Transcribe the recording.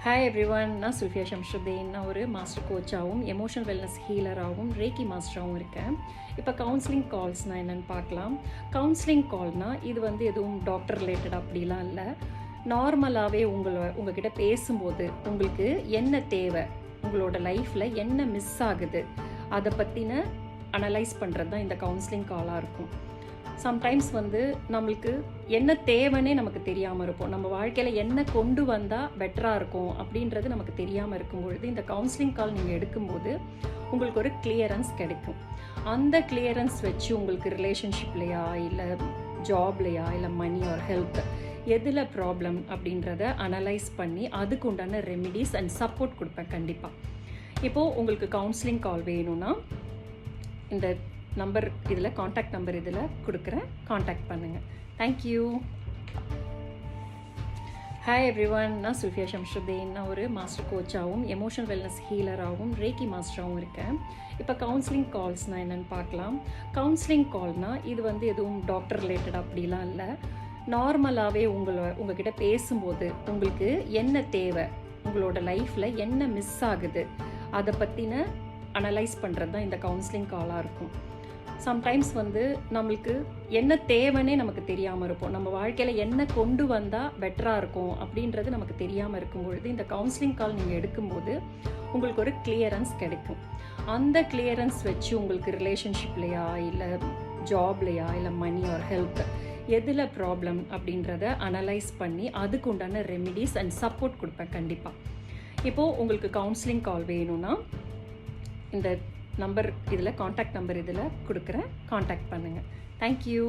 Hi everyone, நான் சுல்ஃபியா ஷம்ஷுதீன். நான் ஒரு மாஸ்டர் கோச்சாகவும் எமோஷனல் வெல்னஸ் ஹீலராகவும் ரேக்கி மாஸ்டராகவும் இருக்கேன். இப்போ கவுன்சிலிங் கால்ஸ்னால் என்னென்னு பார்க்கலாம். கவுன்சிலிங் கால்னால் இது எதுவும் டாக்டர் ரிலேட்டட் அப்படிலாம் இல்லை. நார்மலாகவே உங்ககிட்ட பேசும்போது உங்களுக்கு என்ன தேவை, உங்களோட லைஃப்பில் என்ன மிஸ் ஆகுது, அதை பற்றின அனலைஸ் பண்ணுறது தான் இந்த கவுன்சிலிங் காலாக இருக்கும். சம்டைம்ஸ் நம்மளுக்கு என்ன தேவைன்னே நமக்கு தெரியாமல் இருக்கும். நம்ம வாழ்க்கையில் என்ன கொண்டு வந்தால் பெட்டராக இருக்கும் அப்படின்றது நமக்கு தெரியாமல் இருக்கும் பொழுது இந்த கவுன்சிலிங் கால் நீங்கள் எடுக்கும்போது உங்களுக்கு ஒரு கிளியரன்ஸ் கிடைக்கும். அந்த கிளியரன்ஸ் வச்சு உங்களுக்கு ரிலேஷன்ஷிப்லையா இல்லை ஜாப்லையா இல்லை மணி ஆர் ஹெல்த் எதில் ப்ராப்ளம் அப்படின்றத அனலைஸ் பண்ணி அதுக்கு உண்டான ரெமிடிஸ் அண்ட் சப்போர்ட் கொடுப்பேன் கண்டிப்பாக. இப்போது உங்களுக்கு கவுன்சிலிங் கால் வேணும்னா இந்த நம்பர் இதில் காண்டாக்ட் நம்பர் இதில் கொடுக்குறேன், காண்டாக்ட் பண்ணுங்கள். தேங்க்யூ. ஹாய் எவ்ரிவன், நான் சுல்ஃபியா ஷம்ஷுதீன். நான் ஒரு மாஸ்டர் கோச்சாகவும் எமோஷனல் வெல்னஸ் ஹீலராகவும் ரேக்கி மாஸ்டராகவும் இருக்கேன். இப்போ கவுன்சிலிங் கால்ஸ்னால் என்னென்னு பார்க்கலாம். கவுன்சிலிங் கால்னால் இது எதுவும் டாக்டர் ரிலேட்டட் அப்படிலாம் இல்லை. நார்மலாகவே உங்ககிட்ட பேசும்போது உங்களுக்கு என்ன தேவை, உங்களோட லைஃப்பில் என்ன மிஸ் ஆகுது, அதை பற்றின அனலைஸ் பண்ணுறது தான் இந்த கவுன்சிலிங் காலாக இருக்கும். சம்டைம்ஸ் நம்மளுக்கு என்ன தேவைன்னே நமக்கு தெரியாமல் இருக்கும். நம்ம வாழ்க்கையில் என்ன கொண்டு வந்தால் பெட்டராக இருக்கும் அப்படின்றது நமக்கு தெரியாமல் இருக்கும் பொழுது இந்த கவுன்சிலிங் கால் நீங்கள் எடுக்கும்போது உங்களுக்கு ஒரு கிளியரன்ஸ் கிடைக்கும். அந்த கிளியரன்ஸ் வச்சு உங்களுக்கு ரிலேஷன்ஷிப்லையா இல்லை ஜாப்லையா இல்லை மணி ஆர் ஹெல்த் எதில் ப்ராப்ளம் அப்படின்றத அனலைஸ் பண்ணி அதுக்கு உண்டான ரெமிடிஸ் அண்ட் சப்போர்ட் கொடுப்பேன் கண்டிப்பாக. இப்போது உங்களுக்கு கவுன்சிலிங் கால் வேணும்னா இந்த நம்பர் இதில் காண்டாக்ட் நம்பர் இதில் கொடுக்குறேன், காண்டாக்ட் பண்ணுங்கள். தேங்க்யூ.